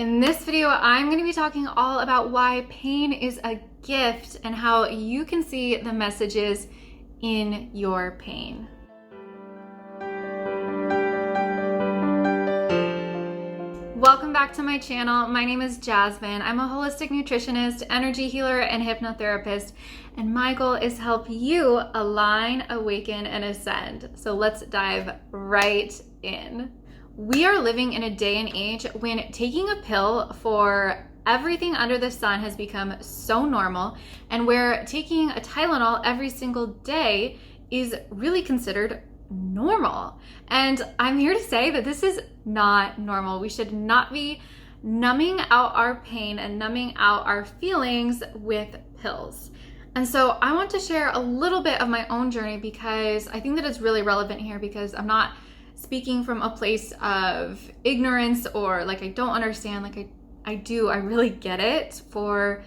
In this video, I'm going to be talking all about why pain is a gift and how you can see the messages in your pain. Welcome back to my channel. My name is Jasmine. I'm a holistic nutritionist, energy healer, and hypnotherapist, and my goal is to help you align, awaken, and ascend. So let's dive right in. We are living in a day and age when taking a pill for everything under the sun has become so normal, and where taking a Tylenol every single day is really considered normal. And I'm here to say that this is not normal. We should not be numbing out our pain and numbing out our feelings with pills. And so I want to share a little bit of my own journey because I think that it's really relevant here, because I'm not speaking from a place of ignorance or like I don't understand. Like I do, I really get it. For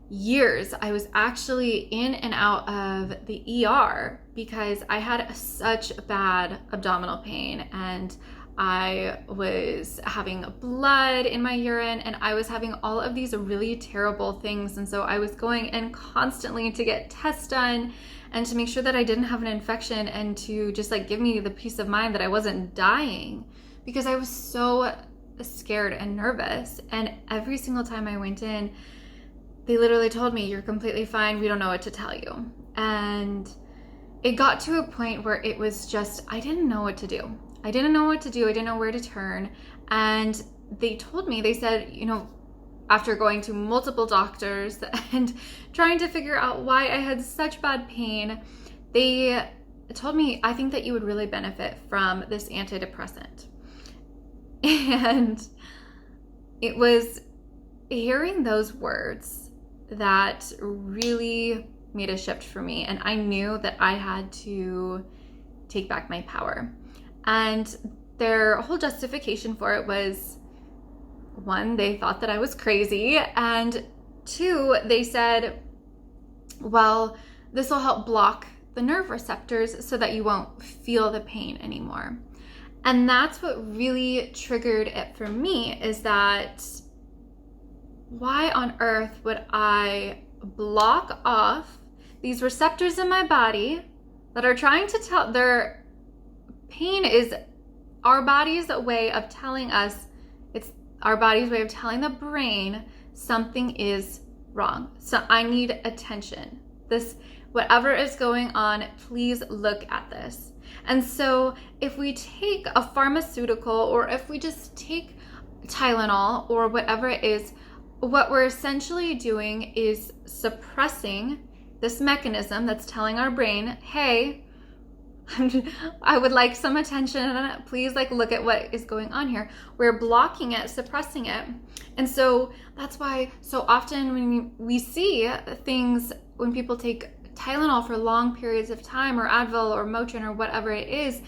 years, I was actually in and out of the ER because I had such bad abdominal pain, and I was having blood in my urine, and I was having all of these really terrible things. And so I was going in constantly to get tests done and to make sure that I didn't have an infection, and to just like give me the peace of mind that I wasn't dying, because I was so scared and nervous. And every single time I went in, they literally told me, "You're completely fine. We don't know what to tell you." And it got to a point where it was just, I didn't know what to do. I didn't know what to do. I didn't know where to turn. And they told me, they said, after going to multiple doctors and trying to figure out why I had such bad pain, they told me, "I think that you would really benefit from this antidepressant." And it was hearing those words that really made a shift for me. And I knew that I had to take back my power. And their whole justification for it was, one, they thought that I was crazy, and two, they said, well, this will help block the nerve receptors so that you won't feel the pain anymore. And that's what really triggered it for me, is that why on earth would I block off these receptors in my body that are trying to tell, their pain is our body's way of telling us, it's our body's way of telling the brain something is wrong. So I need attention. This, whatever is going on, please look at this. And so if we take a pharmaceutical, or if we just take Tylenol or whatever it is, what we're essentially doing is suppressing this mechanism that's telling our brain, hey, I would like some attention. Please look at what is going on here. We're blocking it, suppressing it. And so that's why so often when we see things, when people take Tylenol for long periods of time, or Advil or Motrin or whatever it is,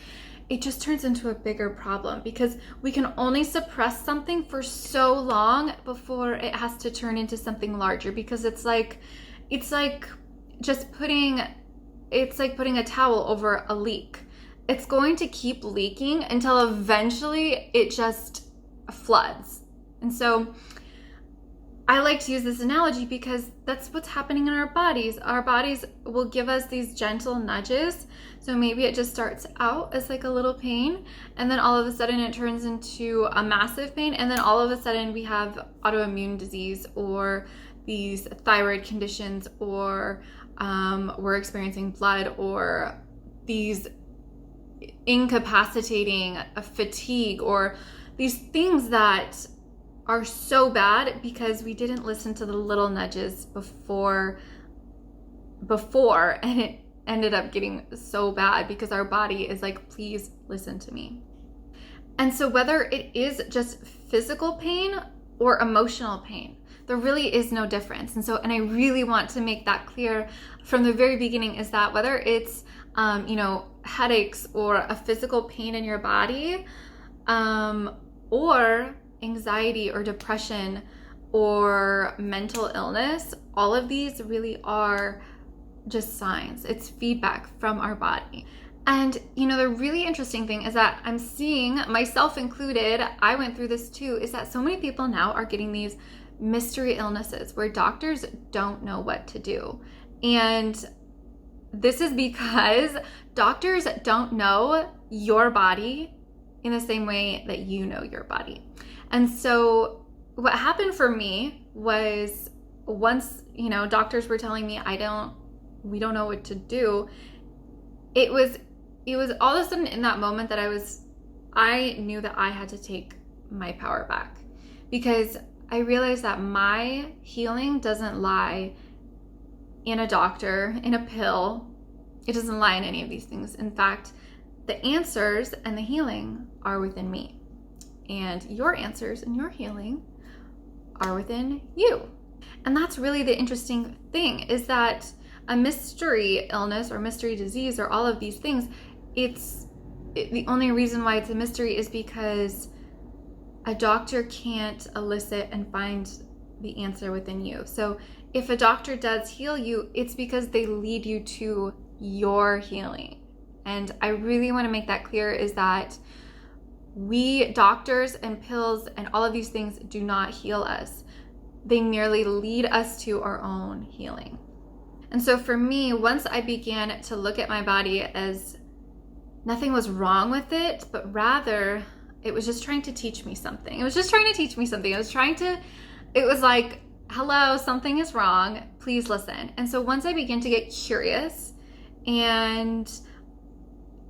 it just turns into a bigger problem, because we can only suppress something for so long before it has to turn into something larger, because it's like putting a towel over a leak. It's going to keep leaking until eventually it just floods. And so I like to use this analogy because that's what's happening in our bodies. Our bodies will give us these gentle nudges. So maybe it just starts out as like a little pain, and then all of a sudden it turns into a massive pain, and then all of a sudden we have autoimmune disease, or these thyroid conditions, or we're experiencing blood, or these incapacitating fatigue, or these things that are so bad because we didn't listen to the little nudges before, and it ended up getting so bad because our body is like, please listen to me. And so whether it is just physical pain or emotional pain, there really is no difference. And I really want to make that clear from the very beginning, is that whether it's, headaches or a physical pain in your body, or anxiety or depression or mental illness, all of these really are just signs. It's feedback from our body. And, the really interesting thing is that I'm seeing, myself included, I went through this too, is that so many people now are getting these mystery illnesses where doctors don't know what to do. And this is because doctors don't know your body in the same way that you know your body. And so what happened for me was once, doctors were telling me we don't know what to do. It was all of a sudden in that moment that I knew that I had to take my power back, because I realized that my healing doesn't lie in a doctor, in a pill. It doesn't lie in any of these things. In fact, the answers and the healing are within me. And your answers and your healing are within you. And that's really the interesting thing, is that a mystery illness or mystery disease or all of these things, the only reason why it's a mystery is because a doctor can't elicit and find the answer within you. So if a doctor does heal you, it's because they lead you to your healing. And I really want to make that clear, is that we, doctors and pills and all of these things, do not heal us. They merely lead us to our own healing. And so for me, once I began to look at my body as nothing was wrong with it, but rather it was just trying to teach me something. It was like, hello, something is wrong. Please listen. And so once I began to get curious and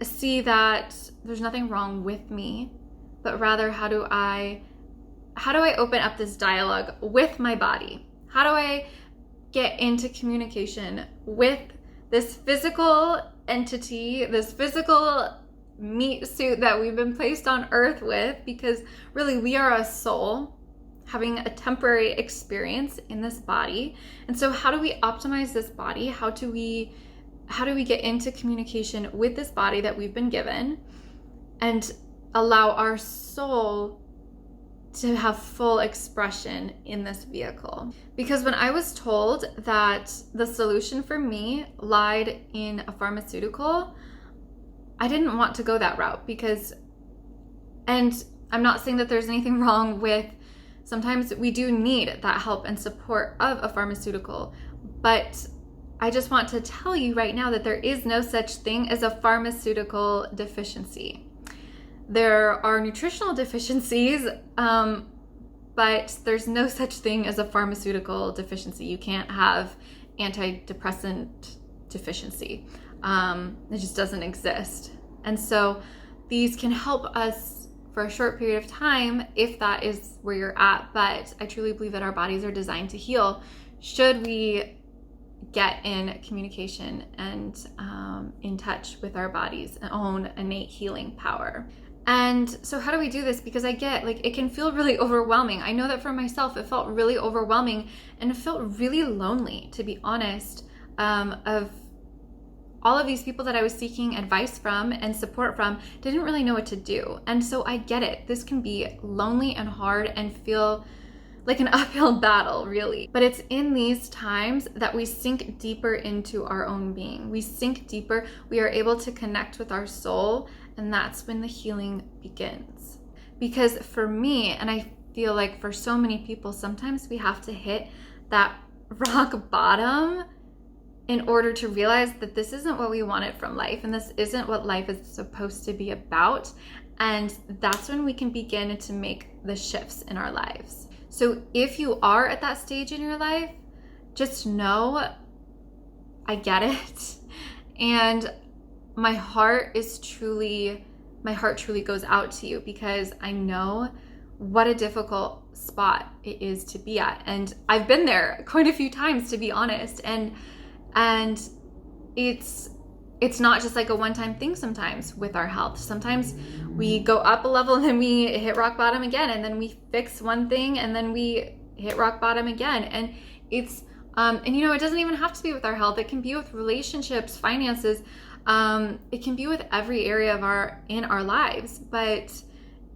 see that there's nothing wrong with me, but rather how do I open up this dialogue with my body? How do I get into communication with this physical entity, this physical meat suit that we've been placed on earth with? Because really we are a soul having a temporary experience in this body. And so how do we optimize this body? How do we get into communication with this body that we've been given and allow our soul to have full expression in this vehicle? Because when I was told that the solution for me lied in a pharmaceutical, I didn't want to go that route, and I'm not saying that there's anything wrong with, sometimes we do need that help and support of a pharmaceutical, but I just want to tell you right now that there is no such thing as a pharmaceutical deficiency. There are nutritional deficiencies, but there's no such thing as a pharmaceutical deficiency. You can't have antidepressant deficiency. It just doesn't exist. And so these can help us for a short period of time if that is where you're at. But I truly believe that our bodies are designed to heal should we get in communication and in touch with our body's own innate healing power. And so how do we do this? Because I get, it can feel really overwhelming. I know that for myself, it felt really overwhelming and it felt really lonely, to be honest, of all of these people that I was seeking advice from and support from didn't really know what to do. And so I get it. This can be lonely and hard and feel like an uphill battle, really. But it's in these times that we sink deeper into our own being. We sink deeper. We are able to connect with our soul, and that's when the healing begins. Because for me, and I feel like for so many people, sometimes we have to hit that rock bottom in order to realize that this isn't what we wanted from life, and this isn't what life is supposed to be about. And that's when we can begin to make the shifts in our lives. So if you are at that stage in your life, just know I get it. And my heart truly goes out to you, because I know what a difficult spot it is to be at. And I've been there quite a few times, to be honest. And it's not just like a one-time thing sometimes with our health. Sometimes we go up a level and then we hit rock bottom again, and then we fix one thing and then we hit rock bottom again. And it's it doesn't even have to be with our health. It can be with relationships, finances. It can be with every area in our lives. But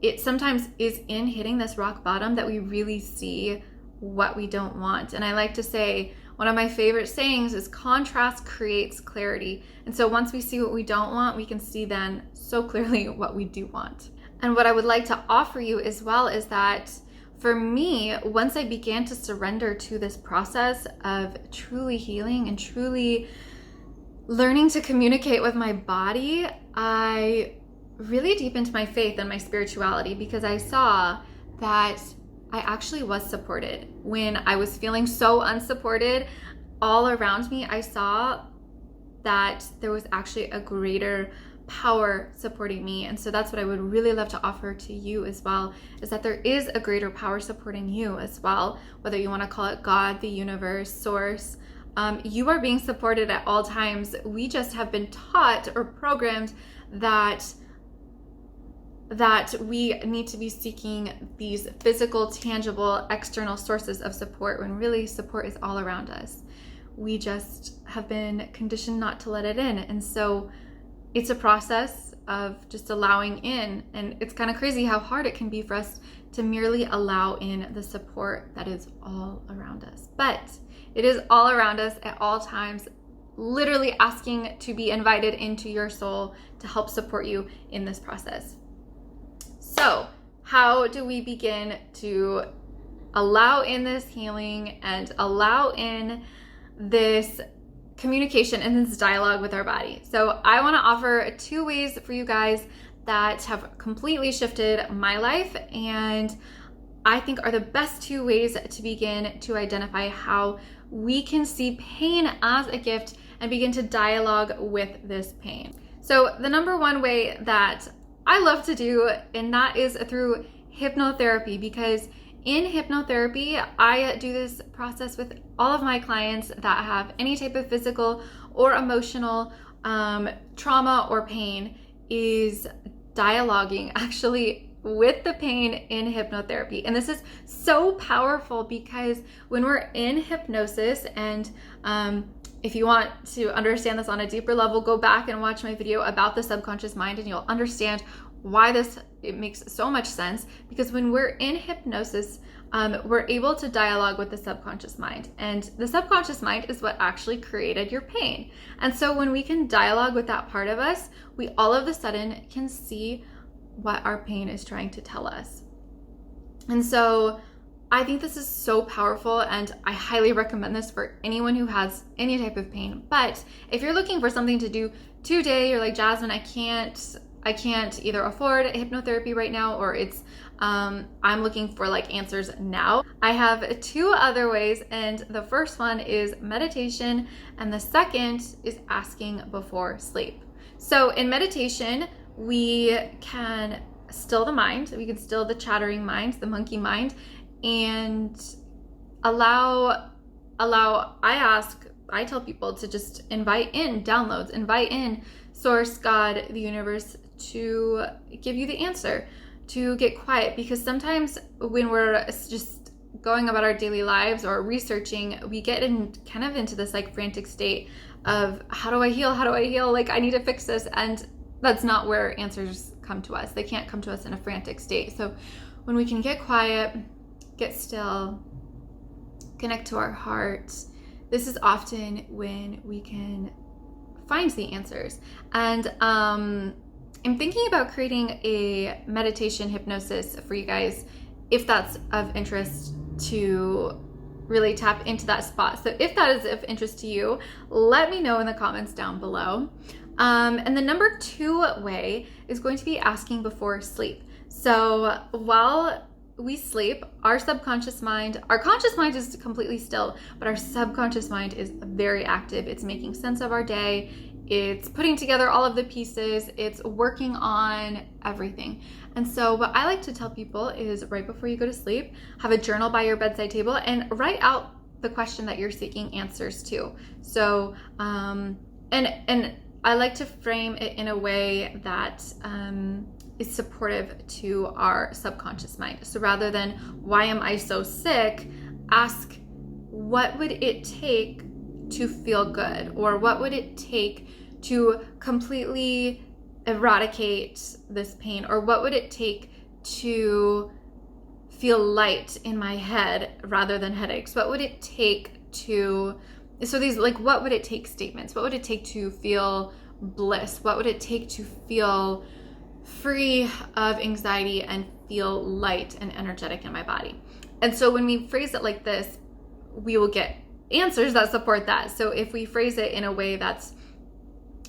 it sometimes is in hitting this rock bottom that we really see what we don't want. And I like to say, one of my favorite sayings is contrast creates clarity. And so once we see what we don't want, we can see then so clearly what we do want. And what I would like to offer you as well is that for me, once I began to surrender to this process of truly healing and truly learning to communicate with my body, I really deepened my faith and my spirituality, because I saw that I actually was supported. When I was feeling so unsupported all around me, I saw that there was actually a greater power supporting me. And so that's what I would really love to offer to you as well, is that there is a greater power supporting you as well, whether you want to call it God, the universe, source. You are being supported at all times. We just have been taught or programmed that we need to be seeking these physical, tangible, external sources of support, when really support is all around us. We just have been conditioned not to let it in. And so it's a process of just allowing in. And it's kind of crazy how hard it can be for us to merely allow in the support that is all around us. But it is all around us at all times, literally asking to be invited into your soul to help support you in this process. So how do we begin to allow in this healing and allow in this communication and this dialogue with our body? So I want to offer 2 ways for you guys that have completely shifted my life, and I think are the best 2 ways to begin to identify how we can see pain as a gift and begin to dialogue with this pain. So the number 1 way that I love to do, and that is through hypnotherapy, because in hypnotherapy, I do this process with all of my clients that have any type of physical or emotional trauma or pain, is dialoguing actually with the pain in hypnotherapy. And this is so powerful, because when we're in hypnosis, and if you want to understand this on a deeper level, go back and watch my video about the subconscious mind, and you'll understand why it makes so much sense. Because when we're in hypnosis, we're able to dialogue with the subconscious mind, and the subconscious mind is what actually created your pain. And so when we can dialogue with that part of us, we all of a sudden can see what our pain is trying to tell us. And so I think this is so powerful, and I highly recommend this for anyone who has any type of pain. But if you're looking for something to do today, you're like, Jasmine, I can't either afford hypnotherapy right now, or it's I'm looking for like answers now. I have 2 other ways, and the first one is meditation, and the second is asking before sleep. So in meditation, we can still the mind, we can still the chattering mind, the monkey mind, and I tell people to just invite in downloads, invite in source, God, the universe, to give you the answer, to get quiet. Because sometimes when we're just going about our daily lives or researching, we get into this like frantic state of how do I heal? Like, I need to fix this. And that's not where answers come to us. They can't come to us in a frantic state. So when we can get quiet, get still, connect to our heart, this is often when we can find the answers. And I'm thinking about creating a meditation hypnosis for you guys, if that's of interest, to really tap into that spot. So if that is of interest to you, let me know in the comments down below. And the number 2 way is going to be asking before sleep. So while we sleep, our conscious mind is completely still, but our subconscious mind is very active. It's making sense of our day. It's putting together all of the pieces. It's working on everything. And so what I like to tell people is, right before you go to sleep, have a journal by your bedside table and write out the question that you're seeking answers to. So, and I like to frame it in a way that is supportive to our subconscious mind. So rather than, why am I so sick? Ask, what would it take to feel good? Or what would it take to completely eradicate this pain? Or what would it take to feel light in my head rather than headaches? What would it take to, so these like, what would it take statements? What would it take to feel bliss? What would it take to feel free of anxiety and feel light and energetic in my body? And so when we phrase it like this, we will get answers that support that. So if we phrase it in a way that's,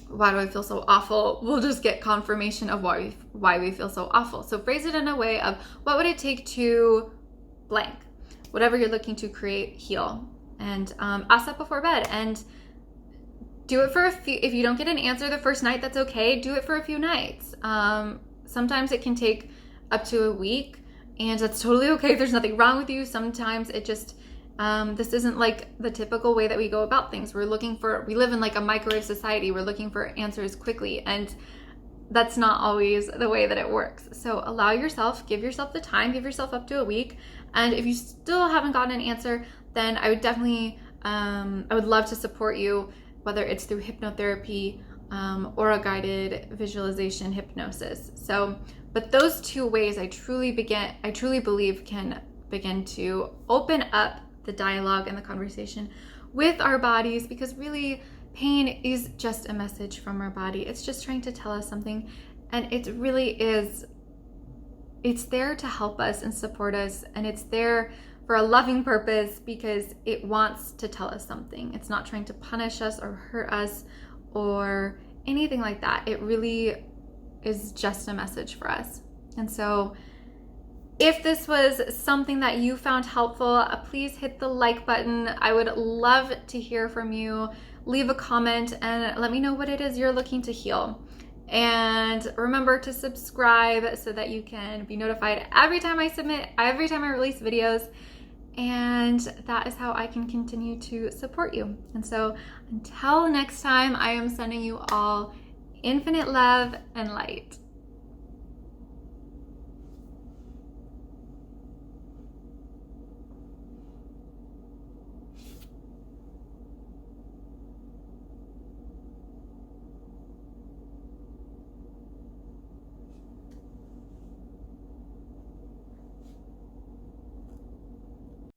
why do I feel so awful? We'll just get confirmation of why we feel so awful. So phrase it in a way of, what would it take to blank? Whatever you're looking to create, heal. And ask that before bed. And do it for a few. If you don't get an answer the first night, that's okay. Do it for a few nights. Sometimes it can take up to a week, and that's totally okay. There's nothing wrong with you. Sometimes it just, this isn't like the typical way that we go about things. We live in like a microwave society. We're looking for answers quickly, and that's not always the way that it works. So allow yourself, give yourself the time, give yourself up to a week. And if you still haven't gotten an answer, then I would definitely, I would love to support you, whether it's through hypnotherapy or a guided visualization hypnosis. So, but those two ways I truly believe can begin to open up the dialogue and the conversation with our bodies, because really pain is just a message from our body. It's just trying to tell us something, and it really is, it's there to help us and support us, and it's there for a loving purpose because it wants to tell us something. It's not trying to punish us or hurt us or anything like that. It really is just a message for us. And so if this was something that you found helpful, please hit the like button. I would love to hear from you. Leave a comment and let me know what it is you're looking to heal. And remember to subscribe so that you can be notified every time I release videos. And that is how I can continue to support you. And so until next time, I am sending you all infinite love and light.